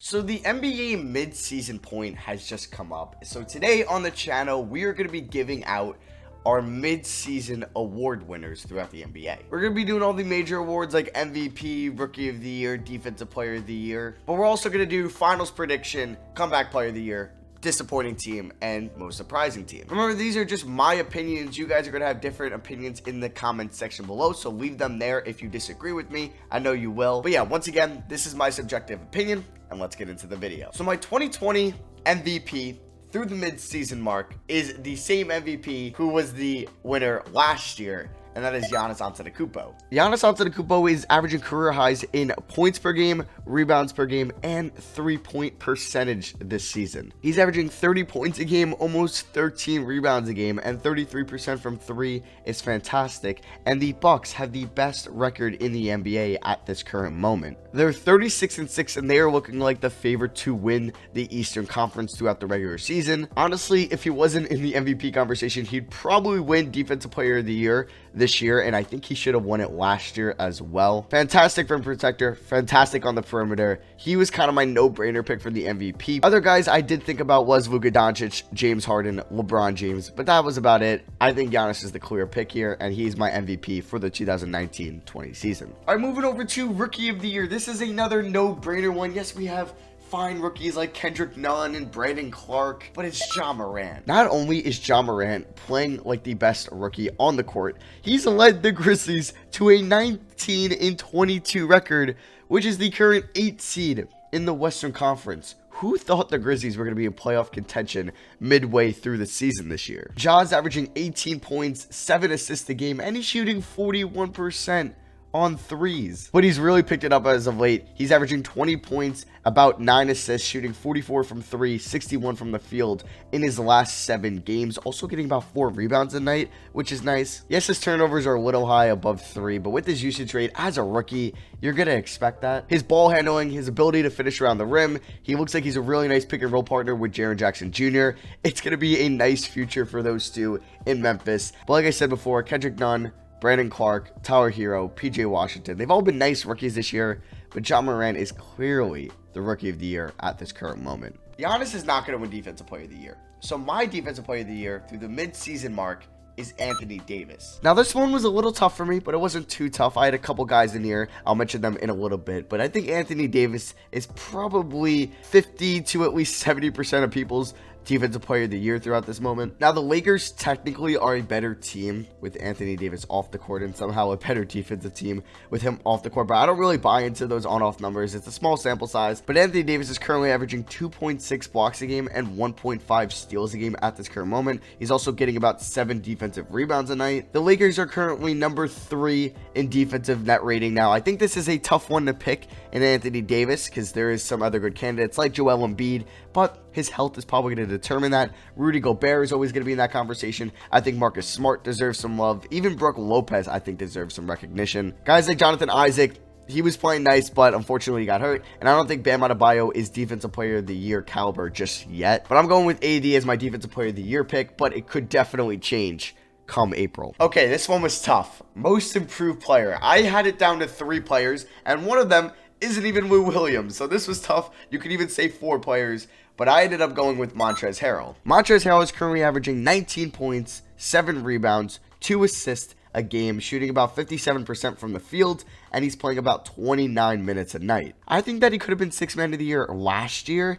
So the NBA mid-season point has just come up. So today on the channel, we are going to be giving out our mid-season award winners throughout the NBA. We're going to be doing all the major awards like MVP, Rookie of the Year, Defensive Player of the Year. But we're also going to do Finals Prediction, Comeback Player of the Year, Disappointing Team, and Most Surprising Team. Remember, these are just my opinions. You guys are going to have different opinions in the comment section below, so leave them there if you disagree with me. I know you will. But yeah, once again, this is my subjective opinion, and let's get into the video. So my 2020 MVP through the mid-season mark is the same MVP who was the winner last year, and that is Giannis Antetokounmpo. Giannis Antetokounmpo is averaging career highs in points per game, rebounds per game, and three-point percentage this season. He's averaging 30 points a game, almost 13 rebounds a game, and 33% from three is fantastic. And the Bucks have the best record in the NBA at this current moment. They're 36-6, and they are looking like the favorite to win the Eastern Conference throughout the regular season. Honestly, if he wasn't in the MVP conversation, he'd probably win Defensive Player of the Year this year, and I think he should have won it last year as well. Fantastic rim protector, fantastic on the perimeter. He was kind of my no-brainer pick for the MVP. Other guys I did think about was Luka Doncic, James Harden, LeBron James, but that was about it. I think Giannis is the clear pick here, and he's my MVP for the 2019-20 season. All right, moving over to Rookie of the Year. This is another no-brainer one. Yes, we have fine rookies like Kendrick Nunn and Brandon Clark, but it's Jon Moran. Not only is Jon Moran playing like the best rookie on the court, he's led the Grizzlies to a 19-22 record, which is the current 8th seed in the Western Conference. Who thought the Grizzlies were going to be in playoff contention midway through the season this year? Ja's averaging 18 points, 7 assists a game, and he's shooting 41% on threes. But he's really picked it up as of late. He's averaging 20 points, about 9 assists, shooting 44 from 3, 61 from the field in his last 7 games. Also getting about 4 rebounds a night, which is nice. Yes, his turnovers are a little high, above 3, but with his usage rate as a rookie, you're going to expect that. His ball handling, his ability to finish around the rim, he looks like he's a really nice pick and roll partner with Jaren Jackson Jr. It's going to be a nice future for those two in Memphis. But like I said before, Kendrick Nunn, Brandon Clark, Tyler Hero, PJ Washington, they've all been nice rookies this year, but Jon Moran is clearly the Rookie of the Year at this current moment. Giannis is not going to win Defensive Player of the Year. So my Defensive Player of the Year through the mid-season mark is Anthony Davis. Now this one was a little tough for me, but it wasn't too tough. I had a couple guys in here. I'll mention them in a little bit, but I think Anthony Davis is probably 50 to at least 70% of people's Defensive Player of the Year throughout this moment. Now the Lakers technically are a better team with Anthony Davis off the court, and somehow a better defensive team with him off the court, but I don't really buy into those on-off numbers. It's a small sample size, but Anthony Davis is currently averaging 2.6 blocks a game and 1.5 steals a game at this current moment. He's also getting about 7 defensive rebounds a night. The Lakers are currently number 3 in defensive net rating. Now I think this is a tough one to pick in Anthony Davis because there is some other good candidates like Joel Embiid, but his health is probably going to determine that. Rudy Gobert is always going to be in that conversation. I think Marcus Smart deserves some love. Even Brook Lopez, I think, deserves some recognition. Guys like Jonathan Isaac, he was playing nice, but unfortunately he got hurt. And I don't think Bam Adebayo is Defensive Player of the Year caliber just yet. But I'm going with AD as my Defensive Player of the Year pick, but it could definitely change come April. Okay, this one was tough. Most Improved Player. I had it down to 3 players, and one of them isn't even Lou Williams. So this was tough. You could even say 4 players. But I ended up going with Montrezl Harrell. Montrezl Harrell is currently averaging 19 points, 7 rebounds, 2 assists a game, shooting about 57% from the field, and he's playing about 29 minutes a night. I think that he could have been 6th Man of the Year last year,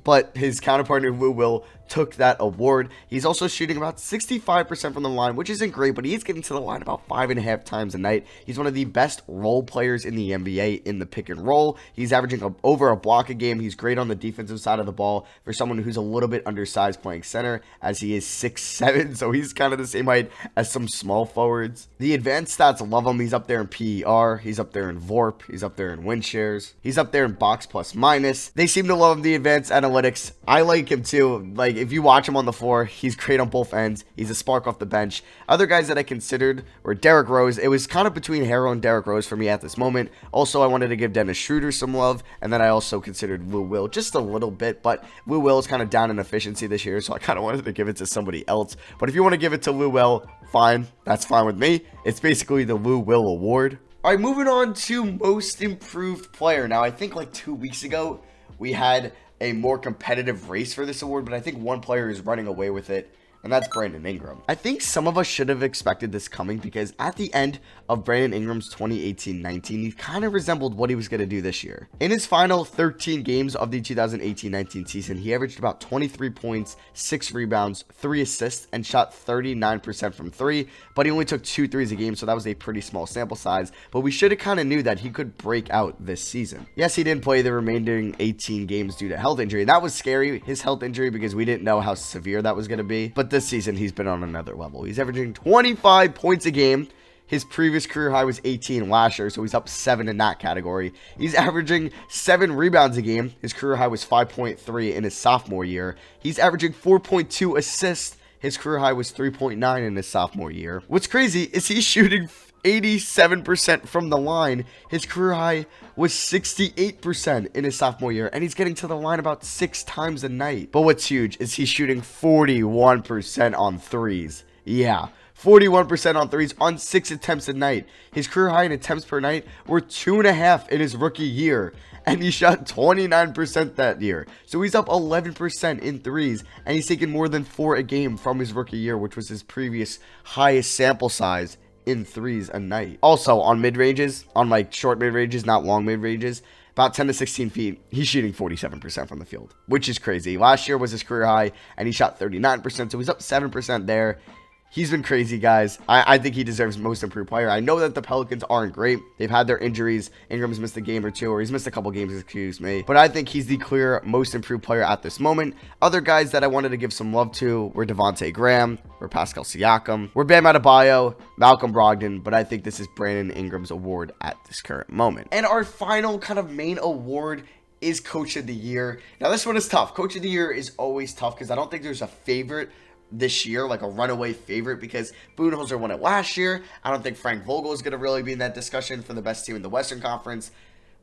but his counterpart Lou Will took that award. He's also shooting about 65% from the line, which isn't great, but he's getting to the line about 5.5 times a night. He's one of the best role players in the NBA in the pick and roll. He's averaging over a block a game. He's great on the defensive side of the ball for someone who's a little bit undersized playing center, as he is 6'7", so he's kind of the same height as some small forwards. The advanced stats love him. He's up there in PER. He's up there in VORP. He's up there in win shares. He's up there in box plus minus. They seem to love him, the advanced analytics. I like him too. Like, if you watch him on the floor, he's great on both ends. He's a spark off the bench. Other guys that I considered were Derrick Rose. It was kind of between Harrell and Derrick Rose for me at this moment. Also, I wanted to give Dennis Schroeder some love, and then I also considered Lou Will just a little bit, but Lou Will is kind of down in efficiency this year, so I kind of wanted to give it to somebody else. But if you want to give it to Lou Will, fine. That's fine with me. It's basically the Lou Will Award. All right, moving on to Most Improved Player. Now, I think like 2 weeks ago, we had a more competitive race for this award, but I think one player is running away with it, and that's Brandon Ingram. I think some of us should have expected this coming because at the end of Brandon Ingram's 2018-19, he kind of resembled what he was going to do this year. In his final 13 games of the 2018-19 season, he averaged about 23 points, 6 rebounds, 3 assists, and shot 39% from 3, but he only took 2 threes a game, so that was a pretty small sample size, but we should have kind of knew that he could break out this season. Yes, he didn't play the remaining 18 games due to health injury. That was scary, his health injury, because we didn't know how severe that was going to be, but this season he's been on another level. He's averaging 25 points a game. His previous career high was 18 last year, so he's up 7 in that category. He's averaging 7 rebounds a game. His career high was 5.3 in his sophomore year. He's averaging 4.2 assists. His career high was 3.9 in his sophomore year. What's crazy is he's shooting 87% from the line. His career high was 68% in his sophomore year, and he's getting to the line about 6 times a night. But what's huge is he's shooting 41% on threes. Yeah, 41% on threes on 6 attempts a night. His career high in attempts per night were 2.5 in his rookie year, and he shot 29% that year. So he's up 11% in threes, and he's taken more than 4 a game from his rookie year, which was his previous highest sample size in threes a night. Also, on mid-ranges, on like short mid-ranges, not long mid-ranges, about 10 to 16 feet, he's shooting 47% from the field, which is crazy. Last year was his career high, and he shot 39%, so he's up 7% there. He's been crazy, guys. I think he deserves most improved player. I know that the Pelicans aren't great. They've had their injuries. Ingram's missed a game or two, or he's missed a couple games, excuse me. But I think he's the clear most improved player at this moment. Other guys that I wanted to give some love to were Devontae Graham, were Pascal Siakam, were Bam Adebayo, Malcolm Brogdon, but I think this is Brandon Ingram's award at this current moment. And our final kind of main award is Coach of the Year. Now, this one is tough. Coach of the Year is always tough because I don't think there's a favorite this year, like a runaway favorite, because Budenholzer won it last year. I don't think Frank Vogel is going to really be in that discussion for the best team in the Western Conference,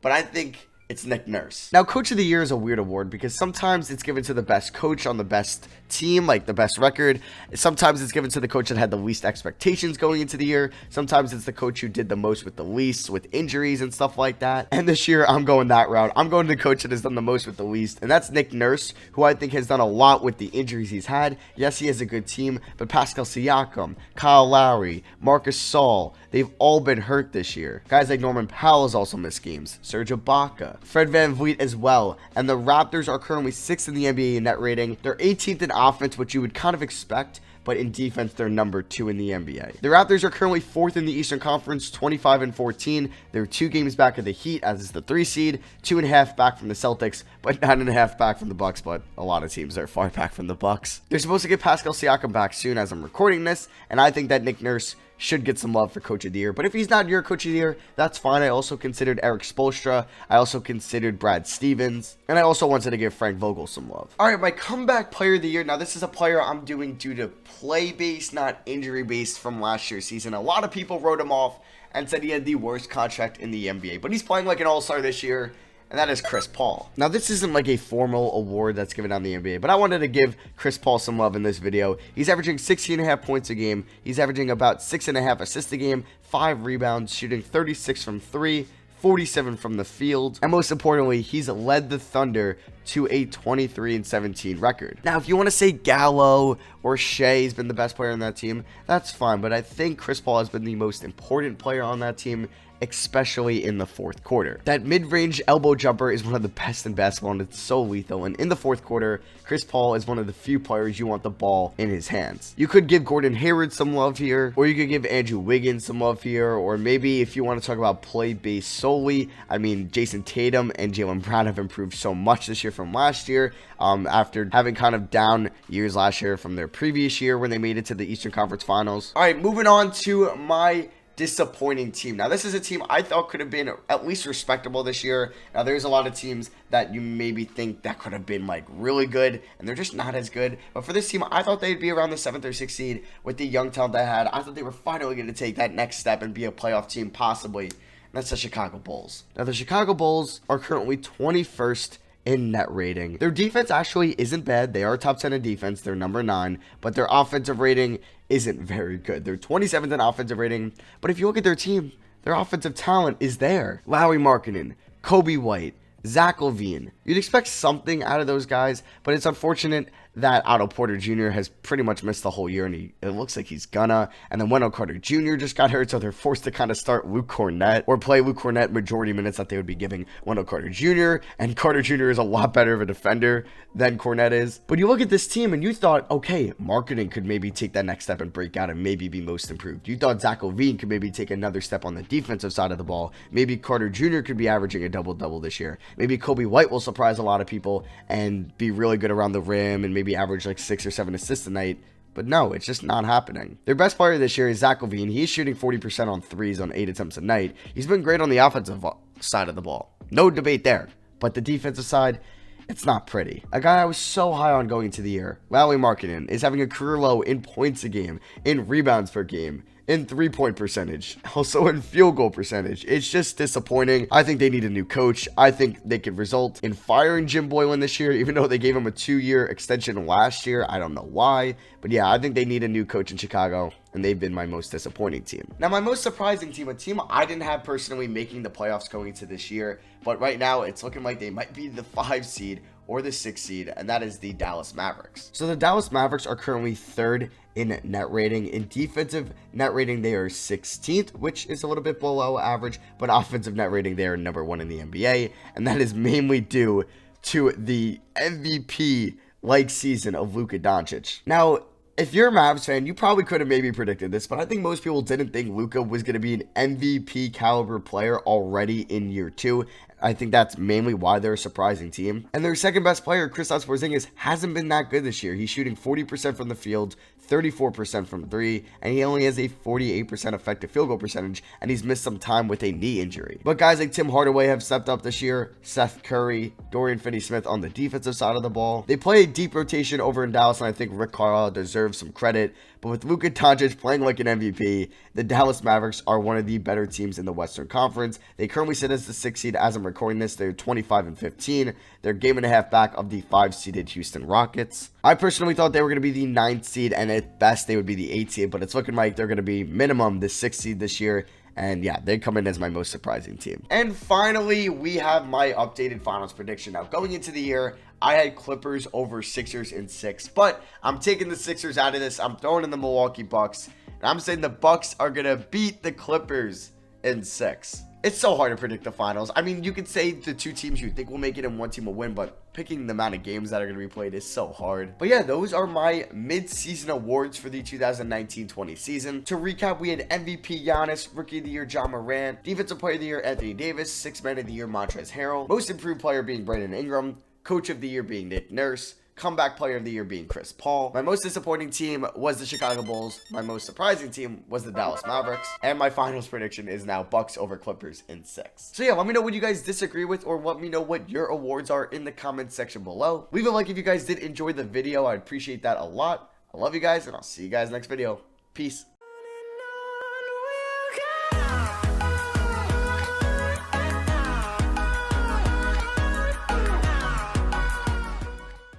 but I think it's Nick Nurse. Now, Coach of the Year is a weird award because sometimes it's given to the best coach on the best team, like the best record. Sometimes it's given to the coach that had the least expectations going into the year. Sometimes it's the coach who did the most with the least, with injuries and stuff like that. And this year, I'm going that route. I'm going to the coach that has done the most with the least, and that's Nick Nurse, who I think has done a lot with the injuries he's had. Yes, he has a good team, but Pascal Siakam, Kyle Lowry, Marcus Saul, they've all been hurt this year. Guys like Norman Powell has also missed games. Serge Ibaka, Fred VanVleet as well. And the Raptors are currently 6th in the NBA in net rating. They're 18th in offense, which you would kind of expect, but in defense, they're number 2 in the NBA. The Raptors are currently 4th in the Eastern Conference, 25-14. They're 2 games back of the Heat, as is the 3 seed, 2.5 back from the Celtics, but 9.5 back from the Bucks. But a lot of teams are far back from the Bucks. They're supposed to get Pascal Siakam back soon as I'm recording this, and I think that Nick Nurse should get some love for Coach of the Year. But if he's not your Coach of the Year, that's fine. I also considered Eric Spoelstra. I also considered Brad Stevens. And I also wanted to give Frank Vogel some love. All right, my comeback player of the year. Now, this is a player I'm doing due to play-based, not injury-based from last year's season. A lot of people wrote him off and said he had the worst contract in the NBA. But he's playing like an all-star this year, and that is Chris Paul. Now, this isn't like a formal award that's given out in the NBA, but I wanted to give Chris Paul some love in this video. He's averaging 16.5 points a game. He's averaging about 6.5 assists a game, 5 rebounds, shooting 36 from 3, 47 from the field, and most importantly, he's led the Thunder to a 23-17 record. Now, if you want to say Gallo or Shea's been the best player on that team, that's fine, but I think Chris Paul has been the most important player on that team, especially in the fourth quarter. That mid-range elbow jumper is one of the best in basketball, and it's so lethal. And in the fourth quarter, Chris Paul is one of the few players you want the ball in his hands. You could give Gordon Hayward some love here, or you could give Andrew Wiggins some love here, or maybe if you want to talk about play-based solely, I mean, Jason Tatum and Jaylen Brown have improved so much this year from last year, after having kind of down years last year from their previous year when they made it to the Eastern Conference Finals. All right, moving on to my disappointing team. Now, this is a team I thought could have been at least respectable this year. Now, there's a lot of teams that you maybe think that could have been like really good, and they're just not as good. But for this team, I thought they'd be around the 7th or 6th seed with the young talent they had. I thought they were finally going to take that next step and be a playoff team, possibly. And that's the Chicago Bulls. Now, the Chicago Bulls are currently 21st in net rating. Their defense actually isn't bad. They are top 10 in defense. They're number 9, but their offensive rating isn't very good. They're 27th in offensive rating, but if you look at their team, their offensive talent is there. Lauri Markkanen, Kobe White, Zach LaVine. You'd expect something out of those guys, but it's unfortunate that Otto Porter Jr. has pretty much missed the whole year, and it looks like he's gonna. And then Wendell Carter Jr. just got hurt, so they're forced to kind of start Luke Cornett or play Luke Cornett majority minutes that they would be giving Wendell Carter Jr. And Carter Jr. is a lot better of a defender than Cornett is. But you look at this team and you thought, okay, marketing could maybe take that next step and break out and maybe be most improved. You thought Zach LaVine could maybe take another step on the defensive side of the ball. Maybe Carter Jr. could be averaging a double-double this year. Maybe Kobe White will surprise a lot of people and be really good around the rim and maybe average like 6 or 7 assists a night. But no, it's just not happening. Their best player this year is Zach LaVine. He's shooting 40% on threes on 8 attempts a night. He's been great on the offensive side of the ball. No debate there. But the defensive side, it's not pretty. A guy I was so high on going into the year, Lauri Markkanen, is having a career low in points a game, in rebounds per game, in 3-point percentage, also in field goal percentage. It's just disappointing. I think they need a new coach. I think they could result in firing Jim Boylan this year, even though they gave him a 2-year extension last year. I don't know why, but yeah, I think they need a new coach in Chicago, and they've been my most disappointing team. Now, my most surprising team, a team I didn't have personally making the playoffs going into this year, but right now it's looking like they might be the 5 seed or the 6 seed, and that is the Dallas Mavericks. So the Dallas Mavericks are currently 3rd in net rating. In defensive net rating, they are 16th, which is a little bit below average, but offensive net rating, they are number 1 in the NBA, and that is mainly due to the MVP-like season of Luka Doncic. Now, if you're a Mavs fan, you probably could have maybe predicted this, but I think most people didn't think Luka was going to be an MVP caliber player already in year 2. I think that's mainly why they're a surprising team. And their second best player, Kristaps Porzingis, hasn't been that good this year. He's shooting 40% from the field, 34% from 3, and he only has a 48% effective field goal percentage, and he's missed some time with a knee injury. But guys like Tim Hardaway have stepped up this year, Seth Curry, Dorian Finney-Smith on the defensive side of the ball. They play a deep rotation over in Dallas, and I think Rick Carlisle deserves some credit. But with Luka Doncic playing like an MVP, the Dallas Mavericks are one of the better teams in the Western Conference. They currently sit as the 6th seed as I'm recording this. They're 25-15. They're a game and a half back of the 5-seeded Houston Rockets. I personally thought they were going to be the 9th seed, and at best they would be the 8th seed, but it's looking like they're going to be minimum the 6th seed this year. And yeah, they come in as my most surprising team. And finally, we have my updated finals prediction. Now, going into the year, I had Clippers over Sixers in 6, but I'm taking the Sixers out of this. I'm throwing in the Milwaukee Bucks, and I'm saying the Bucks are going to beat the Clippers in 6. It's so hard to predict the finals. I mean, you could say the 2 teams you think will make it and 1 team will win, but picking the amount of games that are going to be played is so hard. But yeah, those are my mid-season awards for the 2019-20 season. To recap, we had MVP Giannis, Rookie of the Year Jon Moran, Defensive Player of the Year Anthony Davis, Sixth Man of the Year Montrezl Harrell, Most Improved Player being Brandon Ingram, Coach of the Year being Nick Nurse, Comeback Player of the Year being Chris Paul. My most disappointing team was the Chicago Bulls. My most surprising team was the Dallas Mavericks. And my finals prediction is now Bucks over Clippers in 6. So yeah, let me know what you guys disagree with, or let me know what your awards are in the comments section below. Leave a like if you guys did enjoy the video. I'd appreciate that a lot. I love you guys, and I'll see you guys next video. Peace.